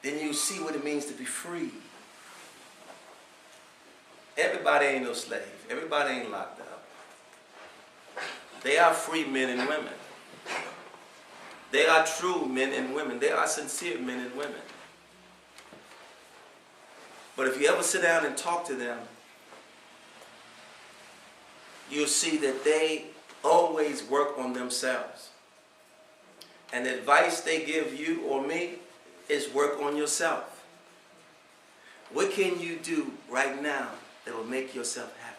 then you see what it means to be free. Everybody ain't no slave. Everybody ain't locked up. They are free men and women. They are true men and women. They are sincere men and women. But if you ever sit down and talk to them, you'll see that they always work on themselves. And the advice they give you or me is work on yourself. What can you do right now that will make yourself happy?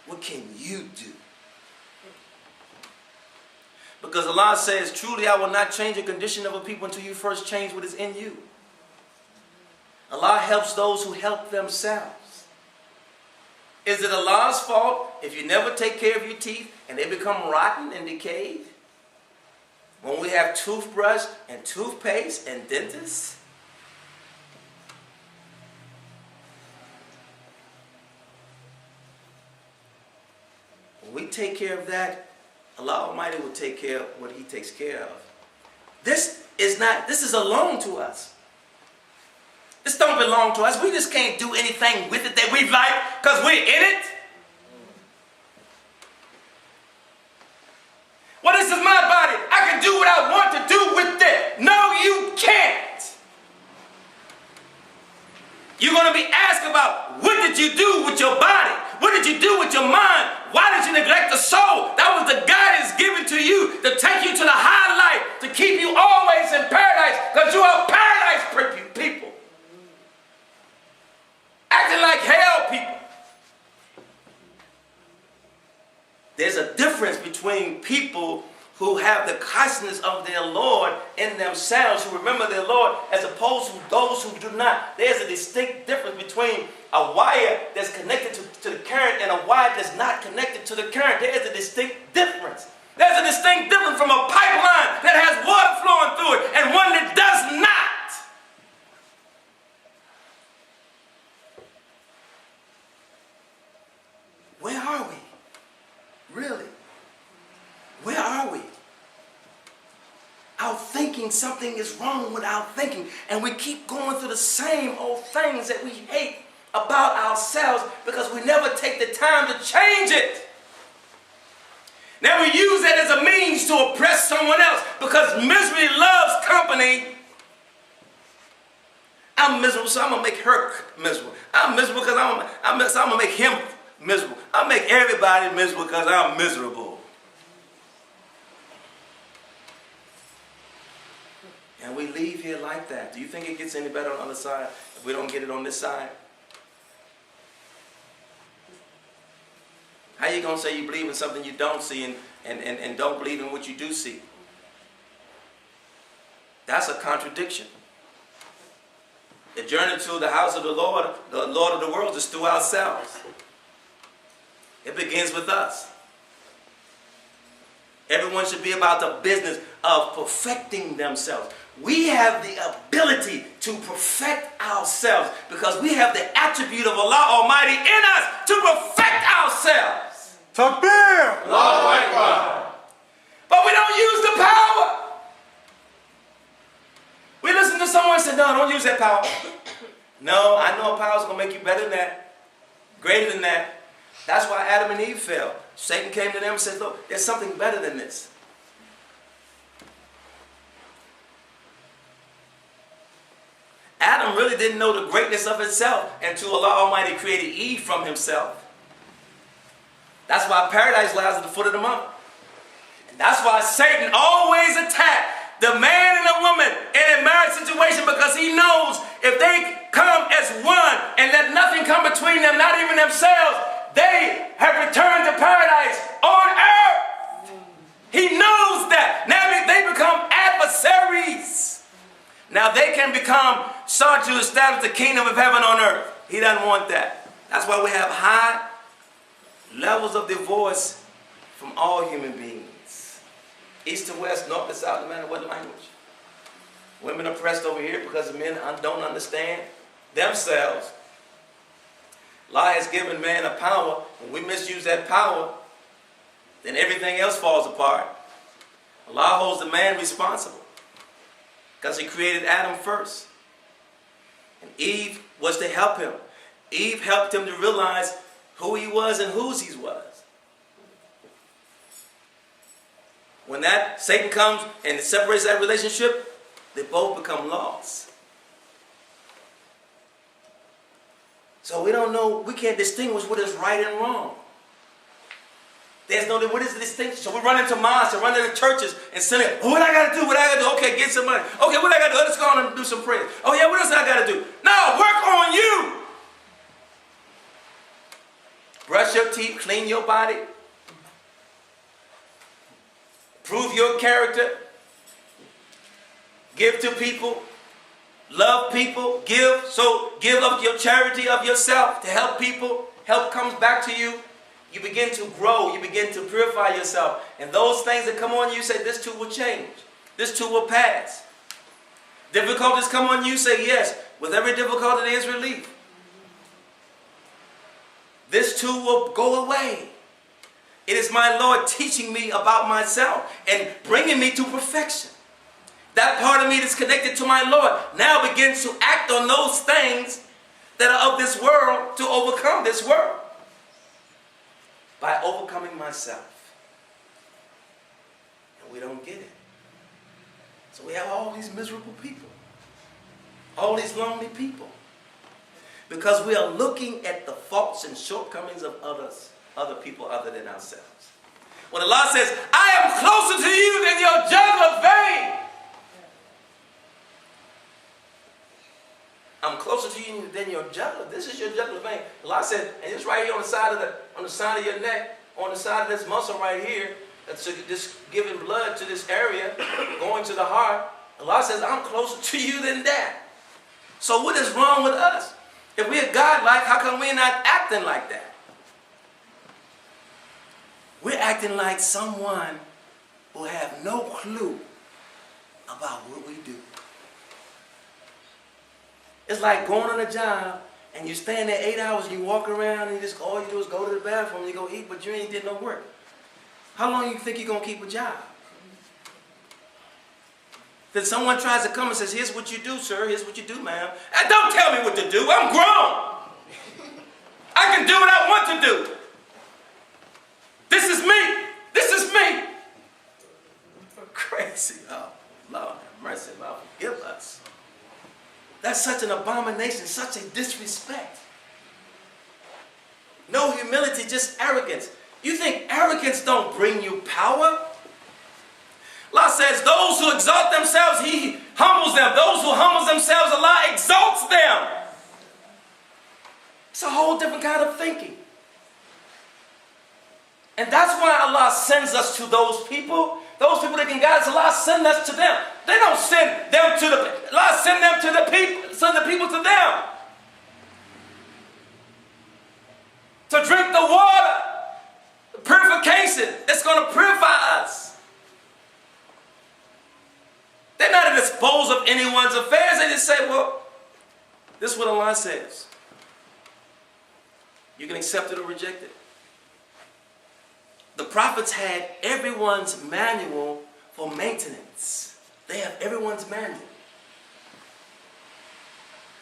What can you do? Because Allah says, truly I will not change the condition of a people until you first change what is in you. Allah helps those who help themselves. Is it Allah's fault if you never take care of your teeth and they become rotten and decayed? When we have toothbrush and toothpaste and dentists? When we take care of that, Allah Almighty will take care of what He takes care of. This is a loan to us. This don't belong to us. We just can't do anything with it that we like because we're in it. Well, this is my body. I can do what I want to do with it. No, you can't. You're going to be asked about what did you do with your body? What did you do with your mind? Why did you neglect the soul? That was the guidance given to you to take you to the high life, to keep you always in paradise, because you are paradise people. Acting like hell people. There's a difference between people who have the consciousness of their Lord in themselves, who remember their Lord, as opposed to those who do not. There's a distinct difference between a wire that's connected to the current and a wire that's not connected to the current. There's a distinct difference. There's a distinct difference from a pipeline that has water flowing through it and one that does not. Where are we? Really? Where are we? Our thinking, something is wrong with our thinking, and we keep going through the same old things that we hate about ourselves because we never take the time to change it. Now we use that as a means to oppress someone else because misery loves company. I'm miserable, so I'm going to make her miserable. I'm miserable because I'm going to make him miserable. I'll make everybody miserable because I'm miserable. And we leave here like that. Do you think it gets any better on the other side if we don't get it on this side? How you going to say you believe in something you don't see and don't believe in what you do see? That's a contradiction. The journey to the house of the Lord of the world, is through ourselves. It begins with us. Everyone should be about the business of perfecting themselves. We have the ability to perfect ourselves because we have the attribute of Allah Almighty in us to perfect ourselves. Takbir! Allahu Akbar! But we don't use the power. We listen to someone and say, no, don't use that power. No, I know a power is going to make you better than that, greater than that. That's why Adam and Eve fell. Satan came to them and said, look, there's something better than this. Adam really didn't know the greatness of himself until Allah Almighty created Eve from himself. That's why paradise lies at the foot of the mountain. And that's why Satan always attacked the man and the woman in a marriage situation, because he knows if they come as one and let nothing come between them, not even themselves, they have returned to paradise on earth. He knows that. Now they become adversaries. Now they can start to establish the kingdom of heaven on earth. He doesn't want that. That's why we have high levels of divorce from all human beings. East to west, north to south, no matter what language. Women are oppressed over here because the men don't understand themselves. Allah has given man a power. When we misuse that power, then everything else falls apart. Allah holds the man responsible because he created Adam first. And Eve was to help him. Eve helped him to realize who he was and whose he was. When that Satan comes and separates that relationship, they both become lost. So we don't know, we can't distinguish what is right and wrong. There's no, what is the distinction? So we run into mosques and run into churches and say, oh, what I got to do? What I got to do? Okay, get some money. Okay, what I got to do? Let's go on and do some prayer. Oh yeah, what else I got to do? No, work on you. Brush your teeth, clean your body. Prove your character. Give to people. Love people. Give. So give up your charity of yourself to help people. Help comes back to you. You begin to grow. You begin to purify yourself. And those things that come on you, say, this too will change. This too will pass. Difficulties come on you, say, yes. With every difficulty there is relief. This too will go away. It is my Lord teaching me about myself and bringing me to perfection. That part of me that's connected to my Lord now begins to act on those things that are of this world to overcome this world. By overcoming myself. And we don't get it. So we have all these miserable people. All these lonely people. Because we are looking at the faults and shortcomings of other people other than ourselves. When Allah says, I am closer to you than your jugular vein. I'm closer to you than your jugular. This is your jugular vein. Allah said, and it's right here on the side of your neck, on the side of this muscle right here, that's just giving blood to this area, going to the heart. Allah says, I'm closer to you than that. So what is wrong with us? If we're God-like, how come we're not acting like that? We're acting like someone who have no clue about what we do. It's like going on a job and you stand there 8 hours and you walk around and all you do is go to the bathroom and you go eat, but you ain't did no work. How long you think you're going to keep a job? Then someone tries to come and says, here's what you do, sir, here's what you do, ma'am. And don't tell me what to do, I'm grown. I can do what I want to do. This is me. This is me. Crazy. Oh, Lord have mercy, Lord, forgive us. That's such an abomination, such a disrespect. No humility, just arrogance. You think arrogance don't bring you power? Allah says, those who exalt themselves, He humbles them. Those who humble themselves, Allah exalts them. It's a whole different kind of thinking. And that's why Allah sends us to those people that can guide us. Allah send us to them. They don't send them to the, Allah send them to the people, send the people to them. To drink the water, the purification that's going to purify us. They're not at the disposal of anyone's affairs. They just say, well, this is what Allah says. You can accept it or reject it. The prophets had everyone's manual for maintenance. They have everyone's manual.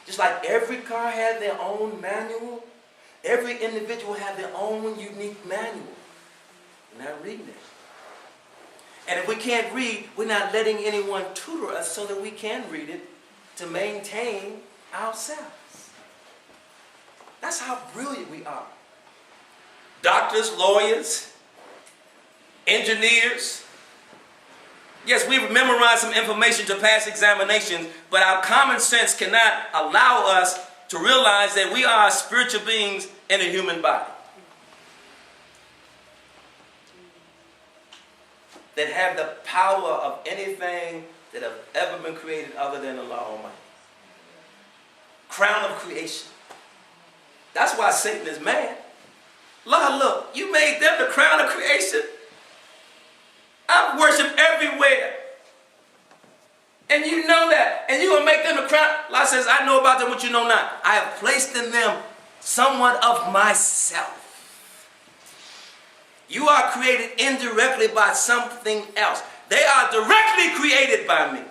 Just like every car had their own manual, every individual had their own unique manual. We're not reading it. And if we can't read, we're not letting anyone tutor us so that we can read it to maintain ourselves. That's how brilliant we are. Doctors, lawyers, engineers. Yes, we've memorized some information to pass examinations, but our common sense cannot allow us to realize that we are spiritual beings in a human body. That have the power of anything that have ever been created other than Allah Almighty. Crown of creation. That's why Satan is mad. Lord, look, you made them the crown of creation. I've worshipped everywhere. And you know that. And you will make them the crown. Allah says, I know about them what you know not. I have placed in them somewhat of myself. You are created indirectly by something else. They are directly created by me.